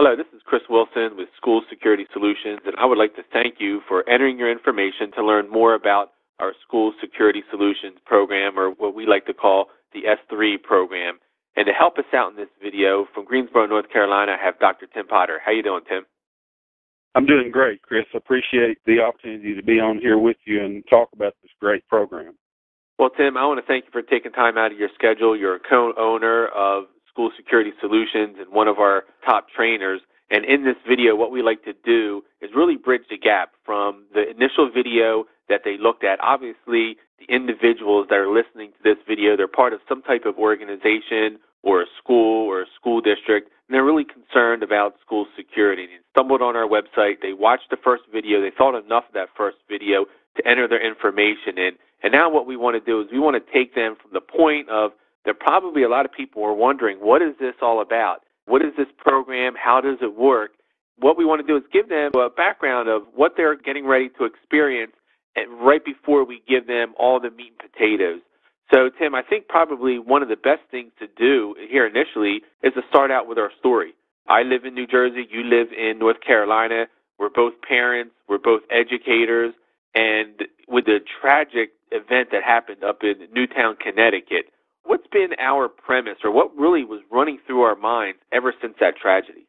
Hello, this is Chris Wilson with School Security Solutions, and I would like to thank you for entering your information to learn more about our School Security Solutions program, or what we like to call the S3 program. And to help us out in this video, from Greensboro, North Carolina, I have Dr. Tim Potter. How you doing, Tim? I'm doing great, Chris. Appreciate the opportunity to be on here with you and talk about this great program. Well, Tim, I want to thank you for taking time out of your schedule. You're a co-owner of School Security Solutions and one of our top trainers. And in this video, what we like to do is really bridge the gap from the initial video that they looked at. Obviously, the individuals that are listening to this video, they're part of some type of organization or a school district, and they're really concerned about school security. They stumbled on our website, they watched the first video, they thought enough of that first video to enter their information in. And now what we want to do is we want to take them from the point of there probably a lot of people are wondering, what is this all about? What is this program? How does it work? What we want to do is give them a background of what they're getting ready to experience, and right before we give them all the meat and potatoes. So, Tim, I think probably one of the best things to do here initially is to start out with our story. I live in New Jersey. You live in North Carolina. We're both parents. We're both educators. And with the tragic event that happened up in Newtown, Connecticut, what's been our premise, or what really was running through our minds ever since that tragedy?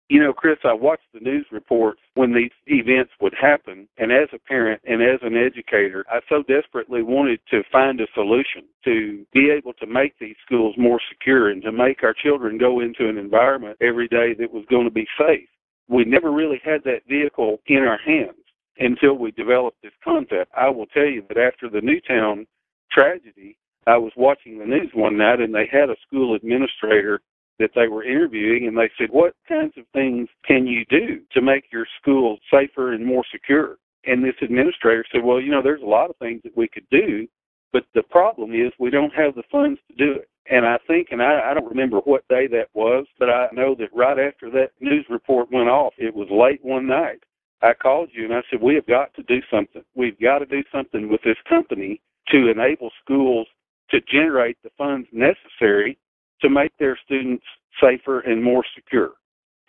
You know, Chris, I watched the news reports when these events would happen, and as a parent and as an educator, I so desperately wanted to find a solution to be able to make these schools more secure and to make our children go into an environment every day that was going to be safe. We never really had that vehicle in our hands until we developed this concept. I will tell you that after the Newtown tragedy, I was watching the news one night, and they had a school administrator that they were interviewing, and they said, what kinds of things can you do to make your school safer and more secure? And this administrator said, well, you know, there's a lot of things that we could do, but the problem is we don't have the funds to do it. And I think, and I don't remember what day that was, but I know that right after that news report went off, it was late one night, I called you and I said, we have got to do something. We've got to do something with this company to enable schools to generate the funds necessary to make their students safer and more secure.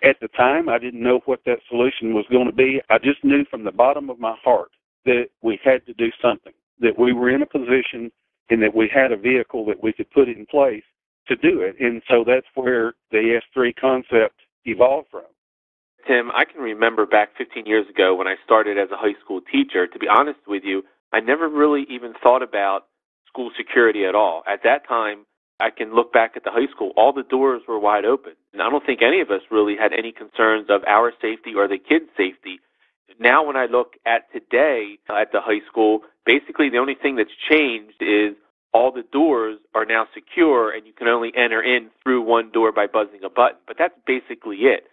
At the time, I didn't know what that solution was going to be. I just knew from the bottom of my heart that we had to do something, that we were in a position and that we had a vehicle that we could put in place to do it. And so that's where the S3 concept evolved from. Tim, I can remember back 15 years ago when I started as a high school teacher. To be honest with you, I never really even thought about school security at all. At that time, I can look back at the high school, all the doors were wide open. And I don't think any of us really had any concerns of our safety or the kids' safety. Now when I look at today at the high school, basically the only thing that's changed is all the doors are now secure and you can only enter in through one door by buzzing a button. But that's basically it.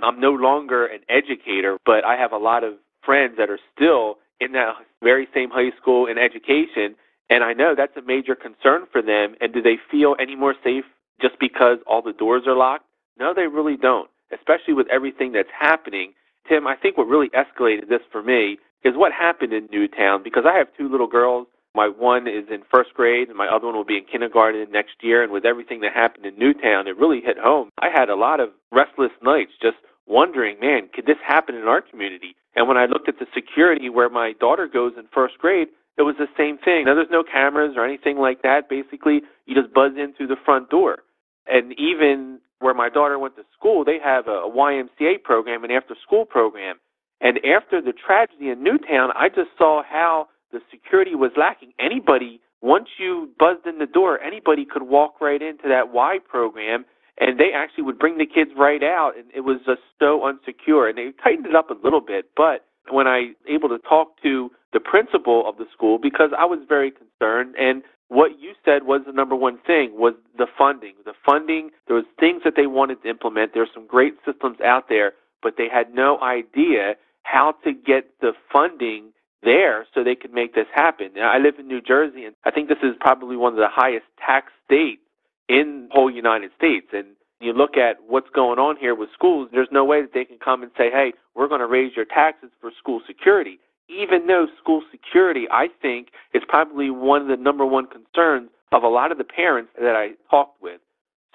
I'm no longer an educator, but I have a lot of friends that are still in that very same high school in education, and I know that's a major concern for them. And do they feel any more safe just because all the doors are locked? No, they really don't, especially with everything that's happening. Tim, I think what really escalated this for me is what happened in Newtown, because I have two little girls. My one is in first grade, and my other one will be in kindergarten next year. And with everything that happened in Newtown, it really hit home. I had a lot of restless nights just wondering, man, could this happen in our community? And when I looked at the security where my daughter goes in first grade, it was the same thing. Now, there's no cameras or anything like that. Basically, you just buzz in through the front door. And even where my daughter went to school, they have a YMCA program, an after-school program. And after the tragedy in Newtown, I just saw how the security was lacking. Anybody, once you buzzed in the door, anybody could walk right into that Y program, and they actually would bring the kids right out, and it was just so unsecure. And they tightened it up a little bit, but when I was able to talk to the principal of the school, because I was very concerned, and what you said was the number one thing, was the funding. The funding, there was things that they wanted to implement. There are some great systems out there, but they had no idea how to get the funding there so they could make this happen. Now, I live in New Jersey, and I think this is probably one of the highest tax states in the whole United States. And you look at what's going on here with schools, there's no way that they can come and say, hey, we're going to raise your taxes for school security. Even though school security, I think, is probably one of the number one concerns of a lot of the parents that I talked with.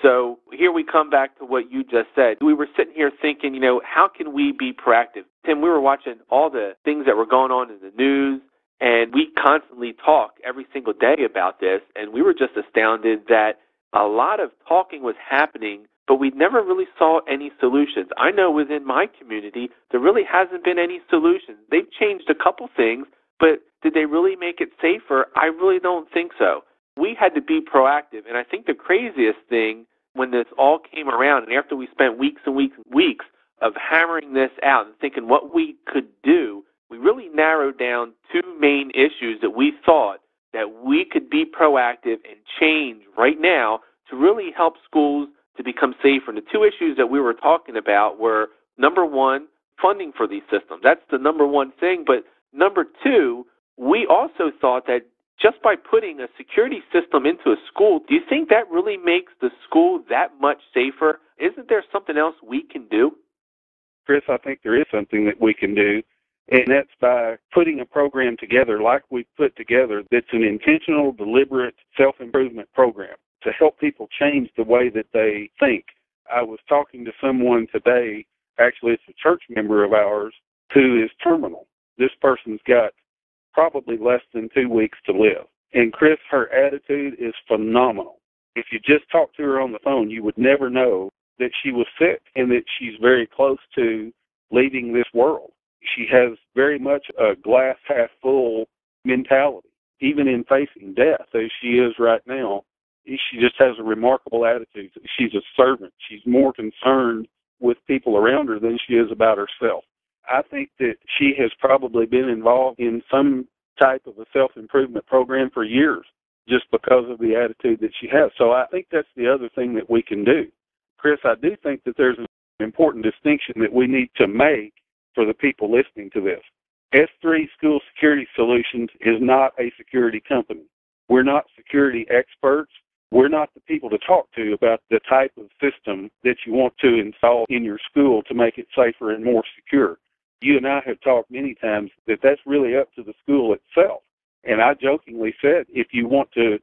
So here we come back to what you just said. We were sitting here thinking, how can we be proactive? Tim, we were watching all the things that were going on in the news, and we constantly talk every single day about this, and we were just astounded that a lot of talking was happening, but we never really saw any solutions. I know within my community, there really hasn't been any solutions. They've changed a couple things, but did they really make it safer? I really don't think so. We had to be proactive, and I think the craziest thing when this all came around, and after we spent weeks and weeks and weeks of hammering this out and thinking what we could do, we really narrowed down two main issues that we thought that we could be proactive and change right now to really help schools to become safer. And the two issues that we were talking about were, number one, funding for these systems. That's the number one thing. But number two, we also thought that just by putting a security system into a school, do you think that really makes the school that much safer? Isn't there something else we can do? Chris, I think there is something that we can do, and that's by putting a program together like we put together that's an intentional, deliberate self-improvement program to help people change the way that they think. I was talking to someone today, actually it's a church member of ours, who is terminal. This person's got probably less than 2 weeks to live. And Chris, her attitude is phenomenal. If you just talked to her on the phone, you would never know that she was sick and that she's very close to leaving this world. She has very much a glass half full mentality, even in facing death as she is right now. She just has a remarkable attitude. She's a servant. She's more concerned with people around her than she is about herself. I think that she has probably been involved in some type of a self-improvement program for years just because of the attitude that she has. So I think that's the other thing that we can do. Chris, I do think that there's an important distinction that we need to make for the people listening to this. S3 School Security Solutions is not a security company. We're not security experts. We're not the people to talk to about the type of system that you want to install in your school to make it safer and more secure. You and I have talked many times that that's really up to the school itself. And I jokingly said, if you want to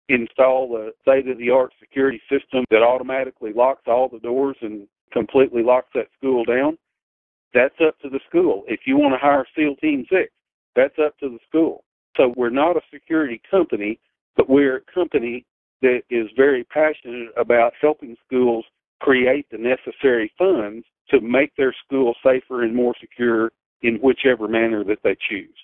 install a state-of-the-art security system that automatically locks all the doors and completely locks that school down, that's up to the school. If you want to hire SEAL Team 6, that's up to the school. So we're not a security company, but we're a company that is very passionate about helping schools create the necessary funds to make their school safer and more secure in whichever manner that they choose.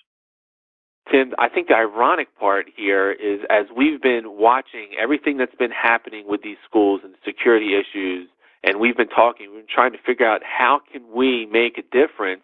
Tim, I think the ironic part here is as we've been watching everything that's been happening with these schools and security issues, and we've been trying to figure out how can we make a difference,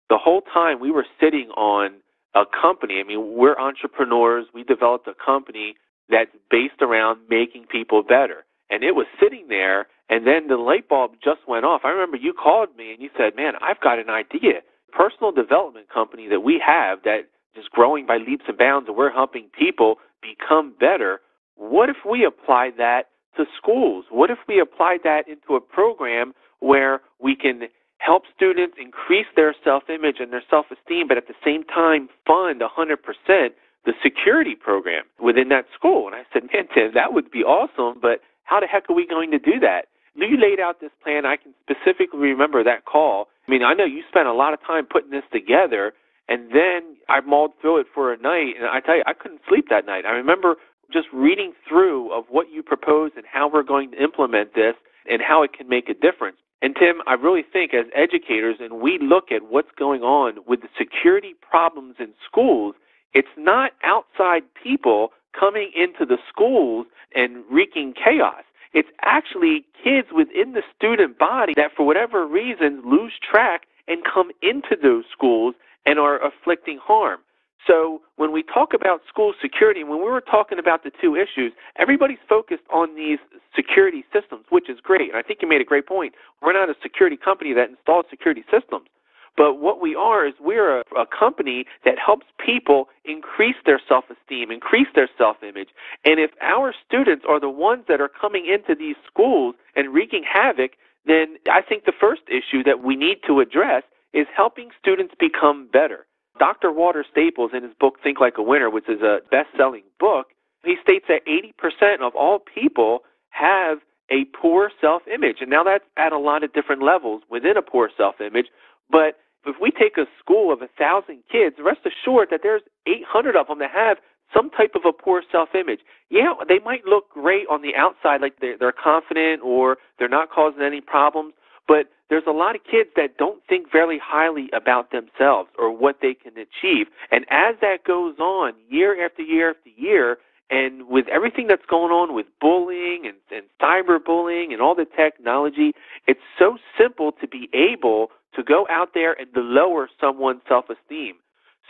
the whole time we were sitting on a company. I mean, we're entrepreneurs. We developed a company that's based around making people better. And it was sitting there, and then the light bulb just went off. I remember you called me and you said, man, I've got an idea. Personal development company that we have that is growing by leaps and bounds, and we're helping people become better. What if we apply that to schools? What if we apply that into a program where we can help students increase their self-image and their self-esteem, but at the same time fund 100% the security program within that school? And I said, man, Tim, that would be awesome, but how the heck are we going to do that? You laid out this plan. I can specifically remember that call. I mean, I know you spent a lot of time putting this together, and then I mulled through it for a night, and I tell you, I couldn't sleep that night. I remember just reading through of what you proposed and how we're going to implement this and how it can make a difference. And Tim, I really think as educators, and we look at what's going on with the security problems in schools, it's not outside people coming into the schools and wreaking chaos. It's actually kids within the student body that for whatever reason lose track and come into those schools and are afflicting harm. So when we talk about school security, when we were talking about the two issues, everybody's focused on these security systems, which is great. And I think you made a great point. We're not a security company that installs security systems. But what we are is we're a company that helps people increase their self-esteem, increase their self-image. And if our students are the ones that are coming into these schools and wreaking havoc, then I think the first issue that we need to address is helping students become better. Dr. Walter Staples, in his book Think Like a Winner, which is a best-selling book, he states that 80% of all people have a poor self-image. And now that's at a lot of different levels within a poor self-image. But if we take a school of 1,000 kids, rest assured that there's 800 of them that have some type of a poor self-image. Yeah, they might look great on the outside, like they're confident or they're not causing any problems, but there's a lot of kids that don't think very highly about themselves or what they can achieve. And as that goes on year after year after year, and with everything that's going on with bullying and cyberbullying and all the technology, it's so simple to be able to go out there and to lower someone's self-esteem.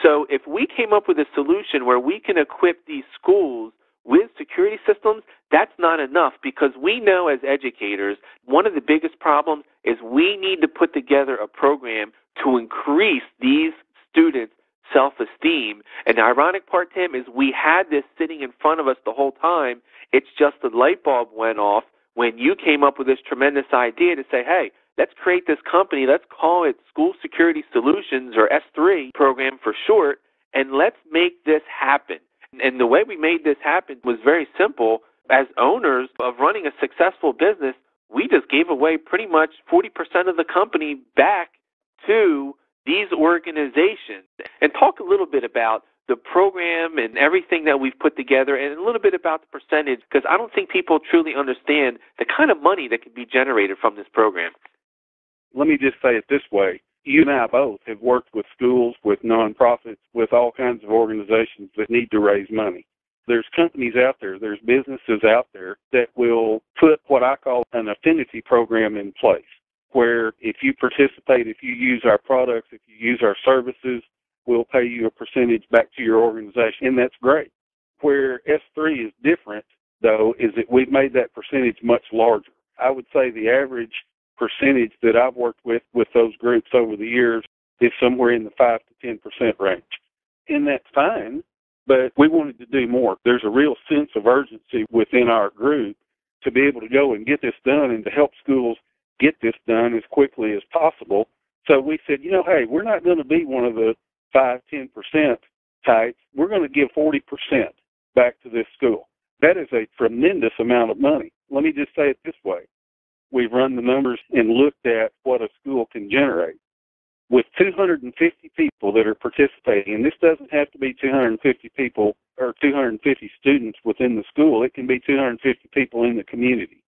So if we came up with a solution where we can equip these schools with security systems, that's not enough, because we know as educators, one of the biggest problems is we need to put together a program to increase these students' self-esteem. And the ironic part, Tim, is we had this sitting in front of us the whole time. It's just the light bulb went off when you came up with this tremendous idea to say, hey, let's create this company, let's call it School Security Solutions, or S3 program for short, and let's make this happen. And the way we made this happen was very simple. As owners of running a successful business, we just gave away pretty much 40% of the company back to these organizations. And talk a little bit about the program and everything that we've put together, and a little bit about the percentage, because I don't think people truly understand the kind of money that can be generated from this program. Let me just say it this way. You and I both have worked with schools, with nonprofits, with all kinds of organizations that need to raise money. There's companies out there, there's businesses out there that will put what I call an affinity program in place, where if you participate, if you use our products, if you use our services, we'll pay you a percentage back to your organization, and that's great. Where S3 is different, though, is that we've made that percentage much larger. I would say the average percentage that I've worked with those groups over the years is somewhere in the 5 to 10% range. And that's fine, but we wanted to do more. There's a real sense of urgency within our group to be able to go and get this done and to help schools get this done as quickly as possible. So we said, hey, we're not going to be one of the 5-10% types. We're going to give 40% back to this school. That is a tremendous amount of money. Let me just say it this way. We've run the numbers and looked at what a school can generate. With 250 people that are participating, and this doesn't have to be 250 people or 250 students within the school. It can be 250 people in the community.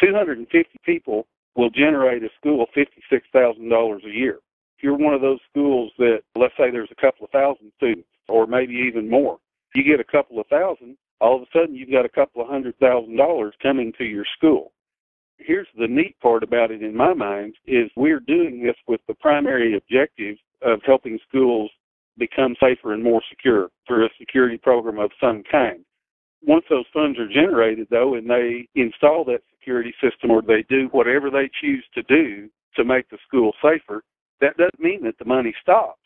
250 people will generate a school $56,000 a year. If you're one of those schools that, let's say there's a couple of thousand students, or maybe even more, you get a couple of thousand, all of a sudden you've got a couple of $100,000 coming to your school. Here's the neat part about it in my mind is we're doing this with the primary objective of helping schools become safer and more secure through a security program of some kind. Once those funds are generated, though, and they install that security system or they do whatever they choose to do to make the school safer, that doesn't mean that the money stops.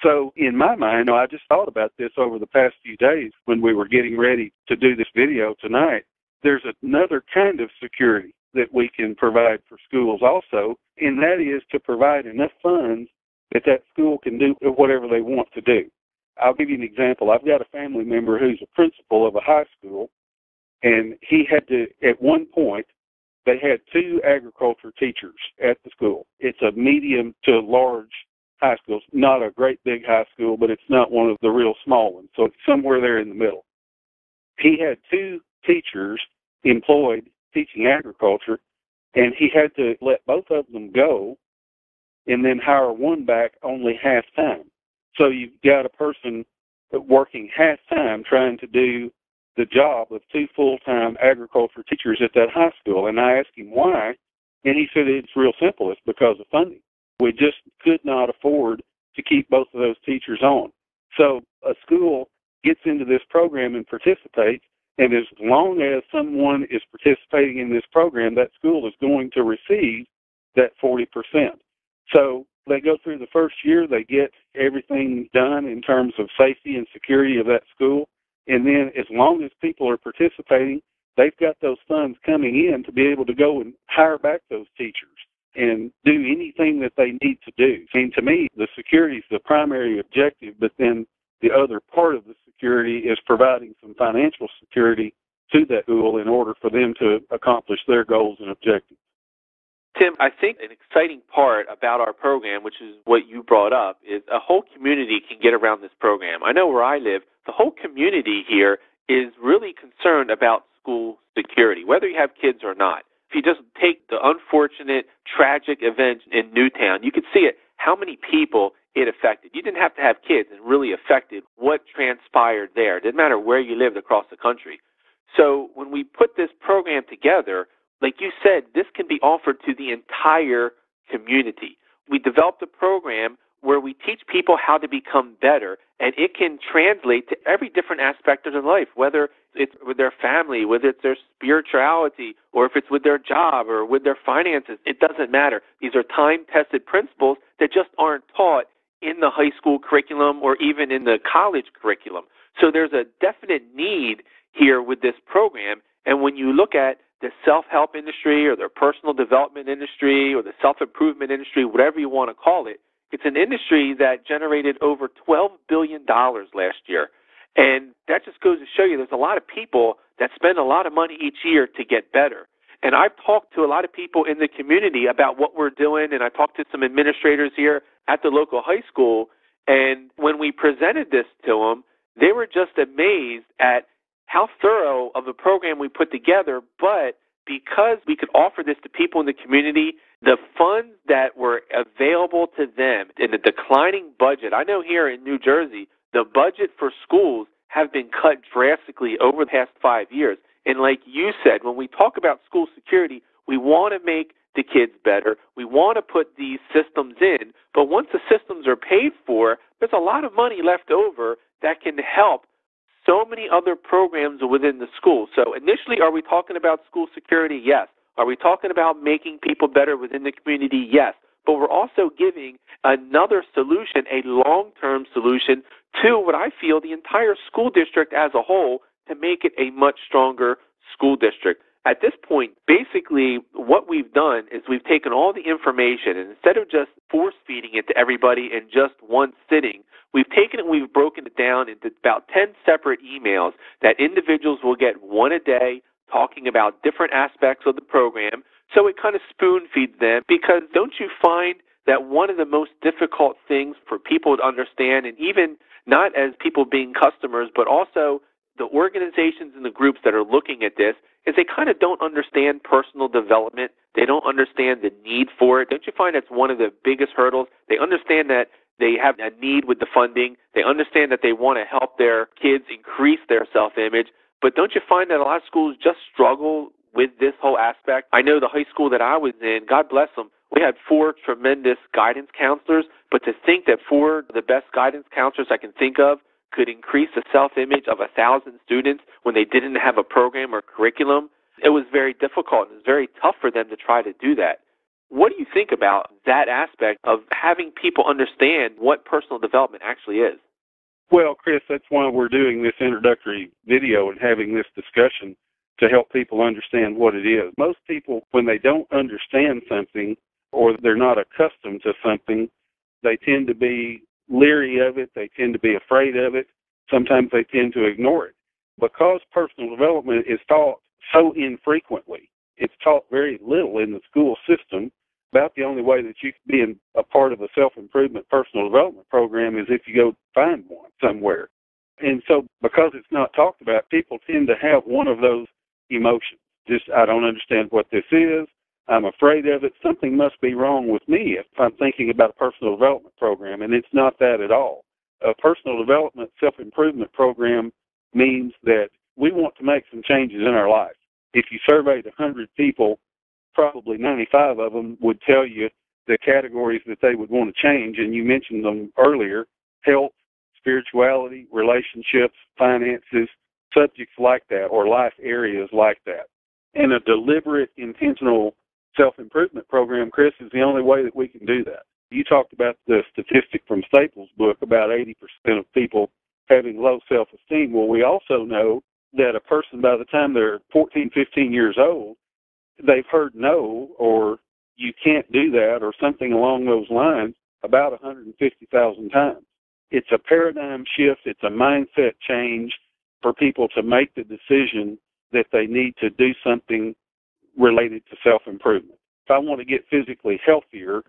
So in my mind, I just thought about this over the past few days when we were getting ready to do this video tonight. There's another kind of security that we can provide for schools also, and that is to provide enough funds that school can do whatever they want to do. I'll give you an example. I've got a family member who's a principal of a high school, and he had to, at one point, they had 2 agriculture teachers at the school. It's a medium to large high school. It's not a great big high school, but it's not one of the real small ones, so it's somewhere there in the middle. He had 2 teachers employed teaching agriculture, and he had to let both of them go and then hire one back only half-time. So you've got a person working half-time trying to do the job of 2 full-time agriculture teachers at that high school. And I asked him why, and he said it's real simple. It's because of funding. We just could not afford to keep both of those teachers on. So a school gets into this program and participates, and as long as someone is participating in this program, that school is going to receive that 40%. So they go through the first year, they get everything done in terms of safety and security of that school, and then as long as people are participating, they've got those funds coming in to be able to go and hire back those teachers and do anything that they need to do. And to me, the security is the primary objective, but then the other part of the security is providing some financial security to that school in order for them to accomplish their goals and objectives. Tim, I think an exciting part about our program, which is what you brought up, is a whole community can get around this program. I know where I live, the whole community here is really concerned about school security, whether you have kids or not. If you just take the unfortunate, tragic event in Newtown, you could see it, how many people it affected. You didn't have to have kids. It really affected what transpired there. It didn't matter where you lived across the country. So when we put this program together, like you said, this can be offered to the entire community. We developed a program where we teach people how to become better, and it can translate to every different aspect of their life, whether it's with their family, whether it's their spirituality, or if it's with their job or with their finances. It doesn't matter. These are time-tested principles that just aren't taught in the high school curriculum or even in the college curriculum. So there's a definite need here with this program, and when you look at the self-help industry or the personal development industry or the self-improvement industry, whatever you want to call it, it's an industry that generated over $12 billion last year. And that just goes to show you there's a lot of people that spend a lot of money each year to get better. And I've talked to a lot of people in the community about what we're doing, and I talked to some administrators here at the local high school, and when we presented this to them, they were just amazed at how thorough of a program we put together, but because we could offer this to people in the community, the funds that were available to them in the declining budget, I know here in New Jersey, the budget for schools have been cut drastically over the past 5 years. And like you said, when we talk about school security, we want to make the kids better. We want to put these systems in, but once the systems are paid for, there's a lot of money left over that can help so many other programs within the school. So initially, are we talking about school security? Yes. Are we talking about making people better within the community? Yes. But we're also giving another solution, a long-term solution to what I feel the entire school district as a whole to make it a much stronger school district. At this point, basically what we've done is we've taken all the information and instead of just force-feeding it to everybody in just one sitting, we've taken it and we've broken it down into about 10 separate emails that individuals will get one a day talking about different aspects of the program. So it kind of spoon feeds them because don't you find that one of the most difficult things for people to understand, and even not as people being customers, but also the organizations and the groups that are looking at this, is they kind of don't understand personal development. They don't understand the need for it. Don't you find that's one of the biggest hurdles? They understand that they have a need with the funding. They understand that they want to help their kids increase their self-image. But don't you find that a lot of schools just struggle with this whole aspect? I know the high school that I was in, God bless them, we had 4 tremendous guidance counselors, but to think that 4 of the best guidance counselors I can think of could increase the self-image of 1,000 students when they didn't have a program or curriculum, it was very difficult. It was very tough for them to try to do that. What do you think about that aspect of having people understand what personal development actually is? Well, Chris, that's why we're doing this introductory video and having this discussion to help people understand what it is. Most people, when they don't understand something or they're not accustomed to something, they tend to be leery of it. They tend to be afraid of it. Sometimes they tend to ignore it. Because personal development is taught so infrequently, it's taught very little in the school system. About the only way that you can be a part of a self-improvement personal development program is if you go find one somewhere. And so because it's not talked about, people tend to have one of those emotions. Just, I don't understand what this is. I'm afraid of it. Something must be wrong with me if I'm thinking about a personal development program, and it's not that at all. A personal development self-improvement program means that we want to make some changes in our life. If you surveyed 100 people, probably 95 of them would tell you the categories that they would want to change, and you mentioned them earlier: health, spirituality, relationships, finances, subjects like that, or life areas like that. And a deliberate, intentional self-improvement program, Chris, is the only way that we can do that. You talked about the statistic from Staples' book about 80% of people having low self-esteem. Well, we also know that a person, by the time they're 14, 15 years old, they've heard no, or you can't do that, or something along those lines about 150,000 times. It's a paradigm shift. It's a mindset change for people to make the decision that they need to do something related to self-improvement. If I want to get physically healthier,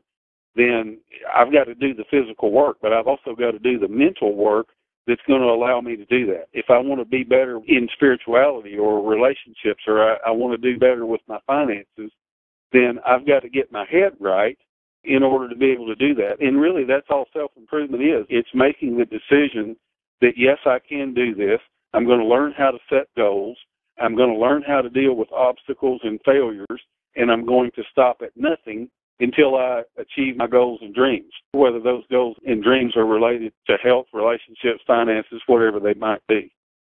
then I've got to do the physical work, but I've also got to do the mental work that's going to allow me to do that. If I want to be better in spirituality or relationships, or I want to do better with my finances, then I've got to get my head right in order to be able to do that. And really, that's all self-improvement is. It's making the decision that, yes, I can do this. I'm going to learn how to set goals. I'm going to learn how to deal with obstacles and failures, and I'm going to stop at nothing until I achieve my goals and dreams, whether those goals and dreams are related to health, relationships, finances, whatever they might be.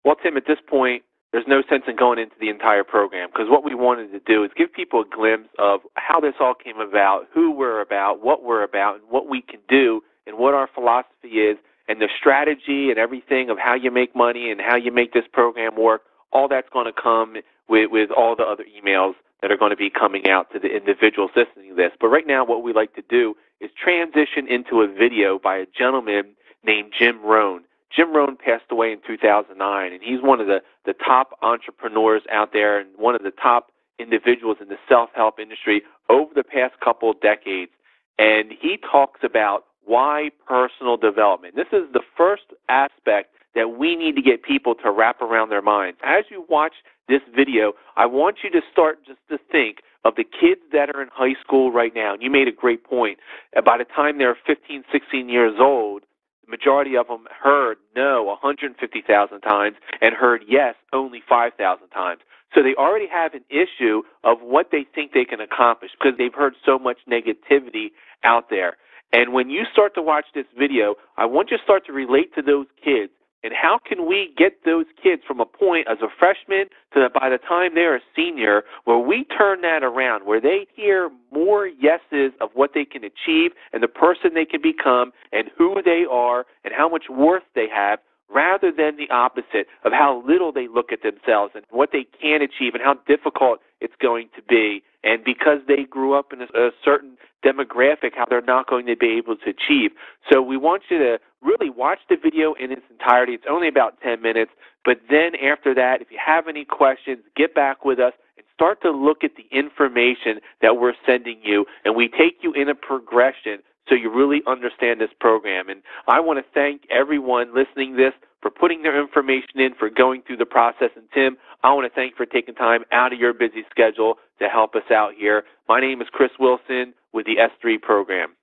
Well, Tim, at this point, there's no sense in going into the entire program, because what we wanted to do is give people a glimpse of how this all came about, who we're about, what and what we can do, and what our philosophy is, and the strategy and everything of how you make money and how you make this program work. All that's going to come with all the other emails that are going to be coming out to the individuals listening to this. But right now, what we like to do is transition into a video by a gentleman named Jim Rohn. Jim Rohn passed away in 2009, and he's one of the top entrepreneurs out there and one of the top individuals in the self-help industry over the past couple of decades. And he talks about why personal development. This is the first aspect that we need to get people to wrap around their minds. As you watch this video, I want you to start just to think of the kids that are in high school right now. And you made a great point. By the time they're 15, 16 years old, the majority of them heard no 150,000 times and heard yes only 5,000 times. So they already have an issue of what they think they can accomplish because they've heard so much negativity out there. And when you start to watch this video, I want you to start to relate to those kids. And how can we get those kids from a point as a freshman to by the time they're a senior where we turn that around, where they hear more yeses of what they can achieve and the person they can become and who they are and how much worth they have, rather than the opposite of how little they look at themselves and what they can achieve and how difficult it's going to be. And because they grew up in a certain demographic, how they're not going to be able to achieve. So we want you to really watch the video in its entirety. It's only about 10 minutes. But then after that, if you have any questions, get back with us and start to look at the information that we're sending you. And we take you in a progression so you really understand this program. And I want to thank everyone listening to this for putting their information in, for going through the process. And Tim, I want to thank you for taking time out of your busy schedule to help us out here. My name is Chris Wilson with the S3 program.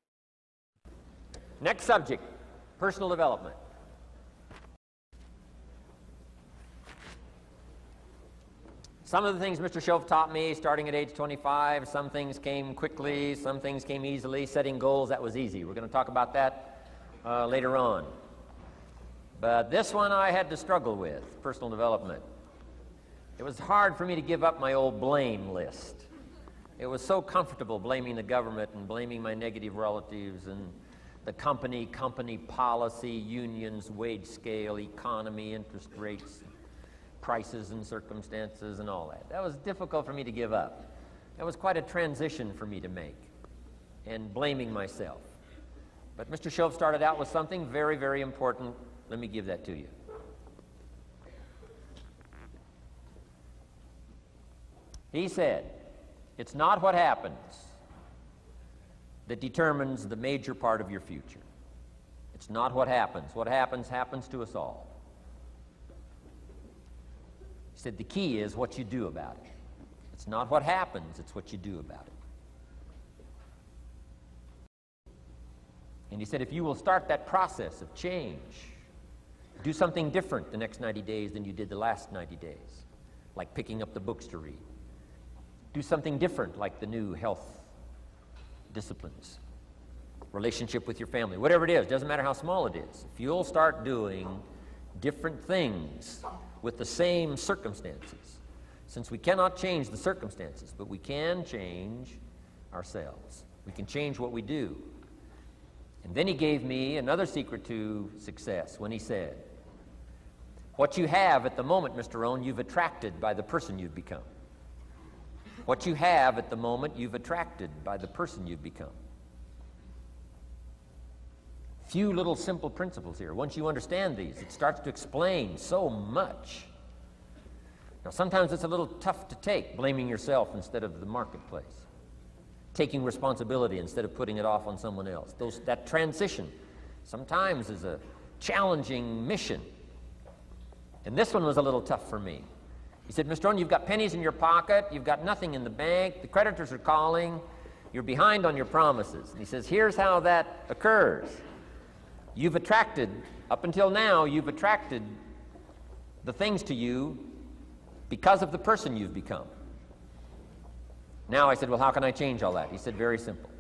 Next subject, personal development. Some of the things Mr. Shoaff taught me starting at age 25, some things came quickly, some things came easily. Setting goals, that was easy. We're going to talk about that later on. But this one I had to struggle with, personal development. It was hard for me to give up my old blame list. It was so comfortable blaming the government and blaming my negative relatives and the company policy, unions, wage scale, economy, interest rates, prices and circumstances and all that. That was difficult for me to give up. That was quite a transition for me to make, and blaming myself. But Mr. Shoaff started out with something very, very important. Let me give that to you. He said, it's not what happens that determines the major part of your future. It's not what happens. What happens happens to us all. He said the key is what you do about it. It's not what happens, it's what you do about it. And he said if you will start that process of change, do something different the next 90 days than you did the last 90 days, like picking up the books to read. Do something different like the new health disciplines, relationship with your family, whatever it is, doesn't matter how small it is. If you'll start doing different things with the same circumstances, since we cannot change the circumstances, but we can change ourselves. We can change what we do. And then he gave me another secret to success when he said, what you have at the moment, Mr. Rohn, you've attracted by the person you've become. What you have at the moment, you've attracted by the person you've become. Few little simple principles here. Once you understand these, it starts to explain so much. Now, sometimes it's a little tough to take, blaming yourself instead of the marketplace, taking responsibility instead of putting it off on someone else. That transition sometimes is a challenging mission. And this one was a little tough for me. He said, Mr. Owen, you've got pennies in your pocket, you've got nothing in the bank, the creditors are calling, you're behind on your promises. And he says, here's how that occurs. You've attracted, up until now, you've attracted the things to you because of the person you've become. Now I said, well, how can I change all that? He said, very simple.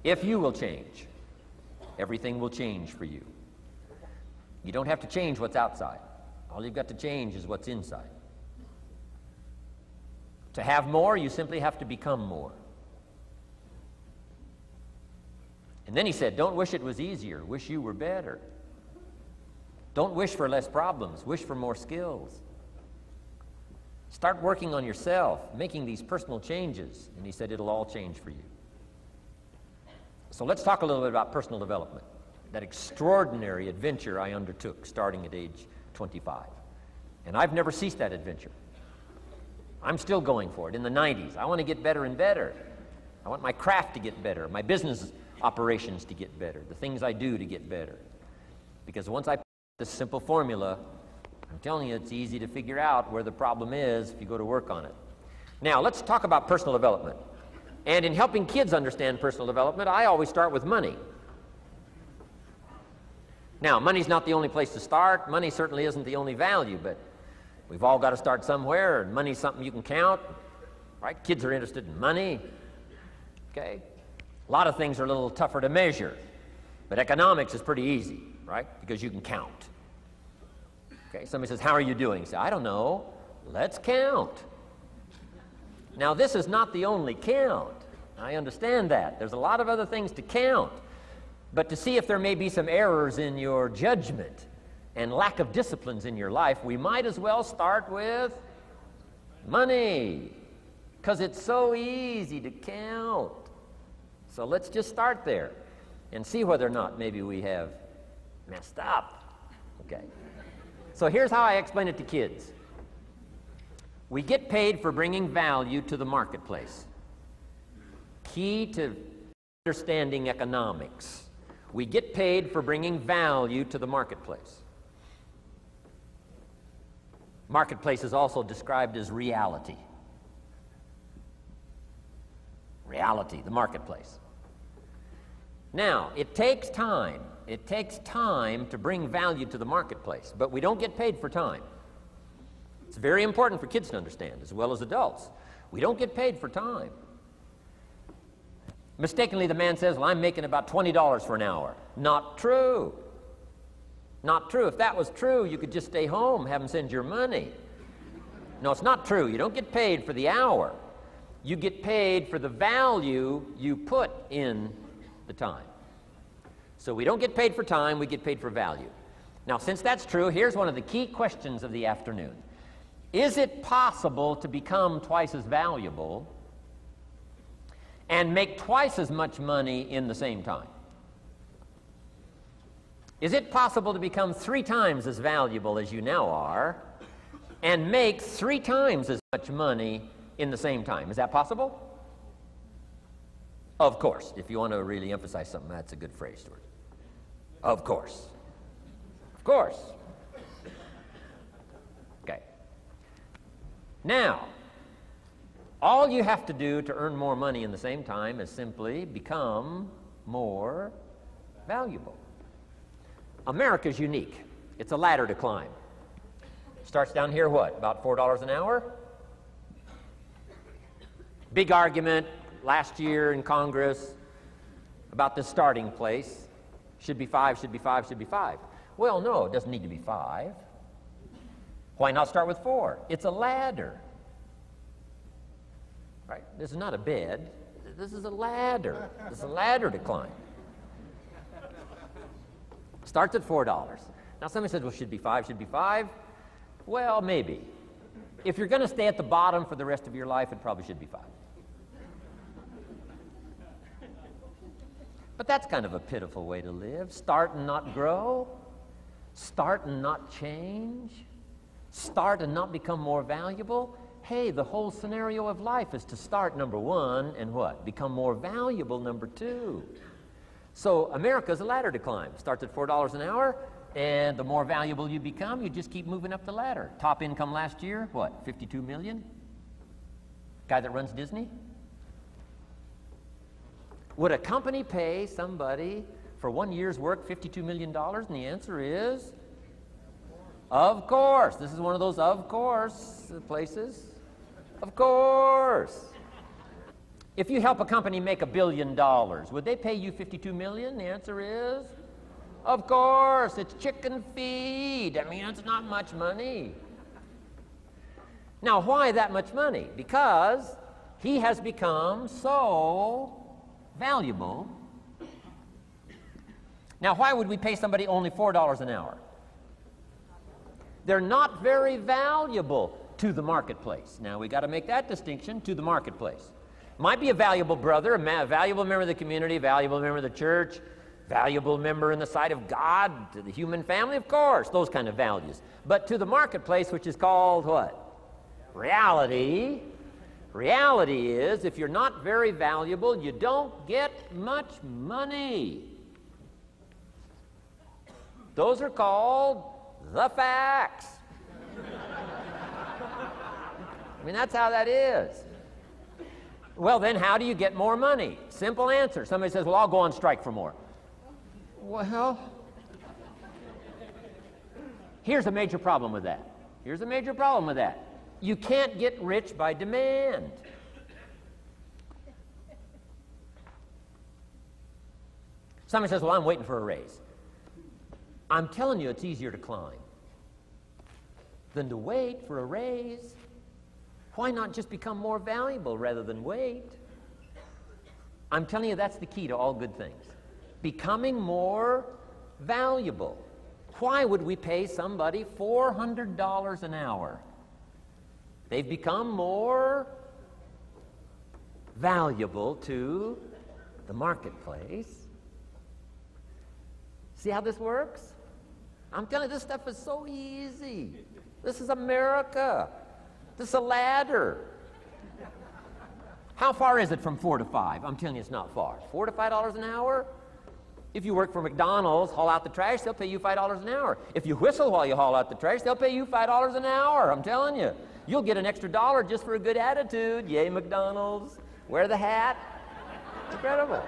If you will change, everything will change for you. You don't have to change what's outside. All you've got to change is what's inside. To have more, you simply have to become more. And then he said, don't wish it was easier, wish you were better. Don't wish for less problems, wish for more skills. Start working on yourself, making these personal changes, and he said it'll all change for you. So let's talk a little bit about personal development, that extraordinary adventure I undertook starting at age 25. And I've never ceased that adventure. I'm still going for it in the 90s. I want to get better and better. I want my craft to get better, my business operations to get better, the things I do to get better. Because once I put this simple formula, I'm telling you, it's easy to figure out where the problem is if you go to work on it. Now, let's talk about personal development. And in helping kids understand personal development, I always start with money. Now, money's not the only place to start. Money certainly isn't the only value, but we've all got to start somewhere, and money's something you can count, right? Kids are interested in money, okay? A lot of things are a little tougher to measure, but economics is pretty easy, right? Because you can count. Okay, somebody says, how are you doing? You say, I don't know. Let's count. Now, this is not the only count. I understand that. There's a lot of other things to count. But to see if there may be some errors in your judgment and lack of disciplines in your life, we might as well start with money, because it's so easy to count. So let's just start there and see whether or not maybe we have messed up. Okay. So here's how I explain it to kids. We get paid for bringing value to the marketplace. Key to understanding economics. We get paid for bringing value to the marketplace. Marketplace is also described as reality. Reality, the marketplace. Now, it takes time. It takes time to bring value to the marketplace, but we don't get paid for time. It's very important for kids to understand, as well as adults. We don't get paid for time. Mistakenly, the man says, well, I'm making about $20 for an hour. Not true. Not true. If that was true, you could just stay home, have them send your money. No, it's not true. You don't get paid for the hour. You get paid for the value you put in the time. So we don't get paid for time, we get paid for value. Now, since that's true, here's one of the key questions of the afternoon. Is it possible to become twice as valuable and make twice as much money in the same time? Is it possible to become 3 times as valuable as you now are and make 3 times as much money in the same time? Is that possible? Of course. If you want to really emphasize something, that's a good phrase, Stuart. Of course. Of course. Okay. Now, all you have to do to earn more money in the same time is simply become more valuable. America's unique. It's a ladder to climb. Starts down here, what, about $4 an hour? Big argument last year in Congress about the starting place. Should be 5, should be 5, should be 5. Well, no, it doesn't need to be 5. Why not start with 4? It's a ladder. Right? This is not a bed. This is a ladder. This is a ladder to climb. Starts at $4. Now somebody says, well, should be 5, should be 5. Well, maybe. If you're going to stay at the bottom for the rest of your life, it probably should be 5. But that's kind of a pitiful way to live. Start and not grow. Start and not change. Start and not become more valuable? Hey, the whole scenario of life is to start, number one, and what? Become more valuable, number two. So America's a ladder to climb. Starts at $4 an hour, and the more valuable you become, you just keep moving up the ladder. Top income last year, what, 52 million? Guy that runs Disney? Would a company pay somebody for 1 year's work $52 million? And the answer is, of course. This is one of those of course places. Of course. If you help a company make $1 billion, would they pay you $52 million? The answer is, of course. It's chicken feed. I mean, it's not much money. Now, why that much money? Because he has become so valuable. Now, why would we pay somebody only $4 an hour? They're not very valuable to the marketplace. Now, we got to make that distinction, to the marketplace. Might be a valuable brother, a valuable member of the community, a valuable member of the church, valuable member in the sight of God, to the human family, of course, those kind of values. But to the marketplace, which is called what? Reality. Reality is, if you're not very valuable, you don't get much money. Those are called the facts. I mean, that's how that is. Well, then how do you get more money? Simple answer. Somebody says, well, I'll go on strike for more. Well, here's a major problem with that. Here's a major problem with that. You can't get rich by demand. Somebody says, well, I'm waiting for a raise. I'm telling you, it's easier to climb than to wait for a raise. Why not just become more valuable rather than wait? I'm telling you, that's the key to all good things. Becoming more valuable. Why would we pay somebody $400 an hour? They've become more valuable to the marketplace. See how this works? I'm telling you, this stuff is so easy. This is America. This is a ladder. How far is it from 4 to 5? I'm telling you, it's not far. $4 to $5 an hour? If you work for McDonald's, haul out the trash, they'll pay you $5 an hour. If you whistle while you haul out the trash, they'll pay you $5 an hour. I'm telling you. You'll get an extra $1 just for a good attitude. Yay, McDonald's. Wear the hat. It's incredible.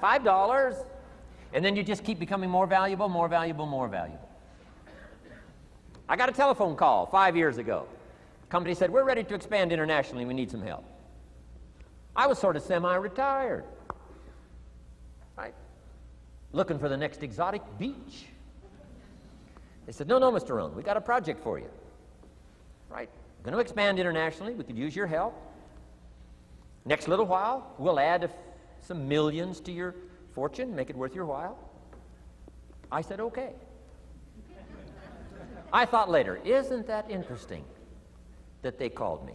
$5. And then you just keep becoming more valuable, more valuable, more valuable. I got a telephone call 5 years ago. The company said, we're ready to expand internationally. We need some help. I was sort of semi-retired. Right? Looking for the next exotic beach. They said, no, Mr. Rohn, we got a project for you. Right? Going to expand internationally. We could use your help. Next little while, we'll add some millions to your fortune, make it worth your while. I said, okay. I thought later, isn't that interesting that they called me?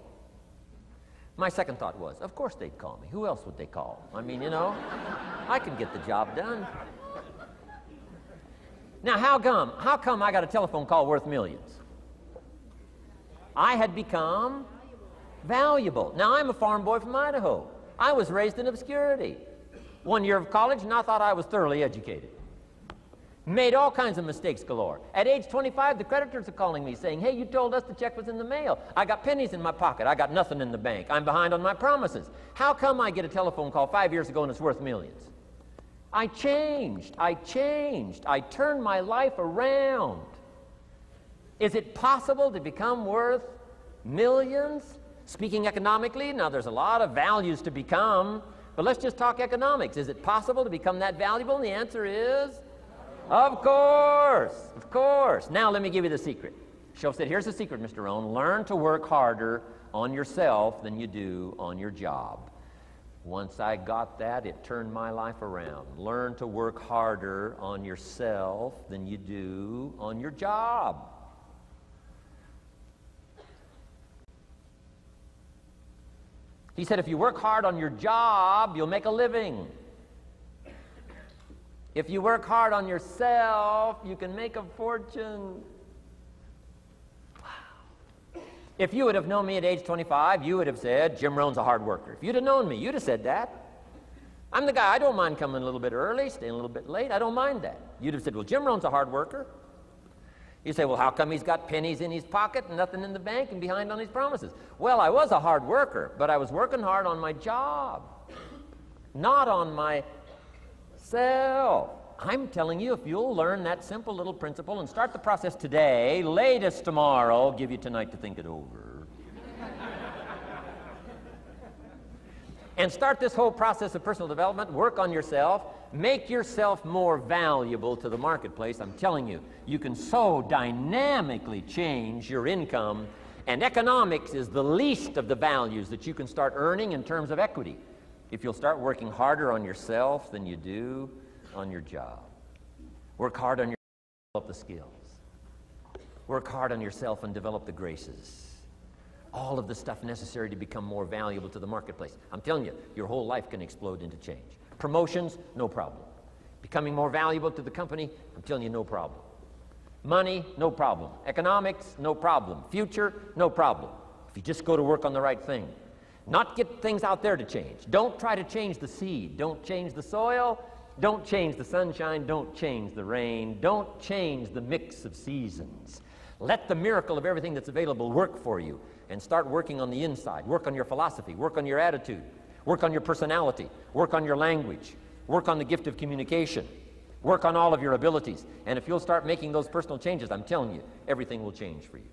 My second thought was, of course they'd call me. Who else would they call? I mean, you know, I can get the job done. Now, how come I got a telephone call worth millions? I had become valuable. Now, I'm a farm boy from Idaho. I was raised in obscurity. 1 year of college, and I thought I was thoroughly educated. Made all kinds of mistakes galore. At age 25, the creditors are calling me saying, hey, you told us the check was in the mail. I got pennies in my pocket. I got nothing in the bank. I'm behind on my promises. How come I get a telephone call 5 years ago and it's worth millions? I changed. I turned my life around. Is it possible to become worth millions? Speaking economically, now there's a lot of values to become, but let's just talk economics. Is it possible to become that valuable? And the answer is, of course, of course. Now let me give you the secret. Shoaff said, here's the secret, Mr. Rohn. Learn to work harder on yourself than you do on your job. Once I got that, it turned my life around. Learn to work harder on yourself than you do on your job. He said, if you work hard on your job, you'll make a living. If you work hard on yourself, you can make a fortune. If you would have known me at age 25, you would have said, Jim Rohn's a hard worker. If you'd have known me, you'd have said that. I'm the guy, I don't mind coming a little bit early, staying a little bit late, I don't mind that. You'd have said, well, Jim Rohn's a hard worker. You say, well, how come he's got pennies in his pocket and nothing in the bank and behind on his promises? Well, I was a hard worker, but I was working hard on my job, not on myself. I'm telling you, if you'll learn that simple little principle and start the process today, latest tomorrow, give you tonight to think it over. And start this whole process of personal development, work on yourself, make yourself more valuable to the marketplace. I'm telling you, you can so dynamically change your income, and economics is the least of the values that you can start earning in terms of equity if you'll start working harder on yourself than you do on your job. Work hard on yourself and develop the skills. Work hard on yourself and develop the graces. All of the stuff necessary to become more valuable to the marketplace. I'm telling you, your whole life can explode into change. Promotions, no problem. Becoming more valuable to the company, I'm telling you, no problem. Money, no problem. Economics, no problem. Future, no problem. If you just go to work on the right thing. Not get things out there to change. Don't try to change the seed. Don't change the soil. Don't change the sunshine. Don't change the rain. Don't change the mix of seasons. Let the miracle of everything that's available work for you, and start working on the inside. Work on your philosophy. Work on your attitude. Work on your personality. Work on your language. Work on the gift of communication. Work on all of your abilities. And if you'll start making those personal changes, I'm telling you, everything will change for you.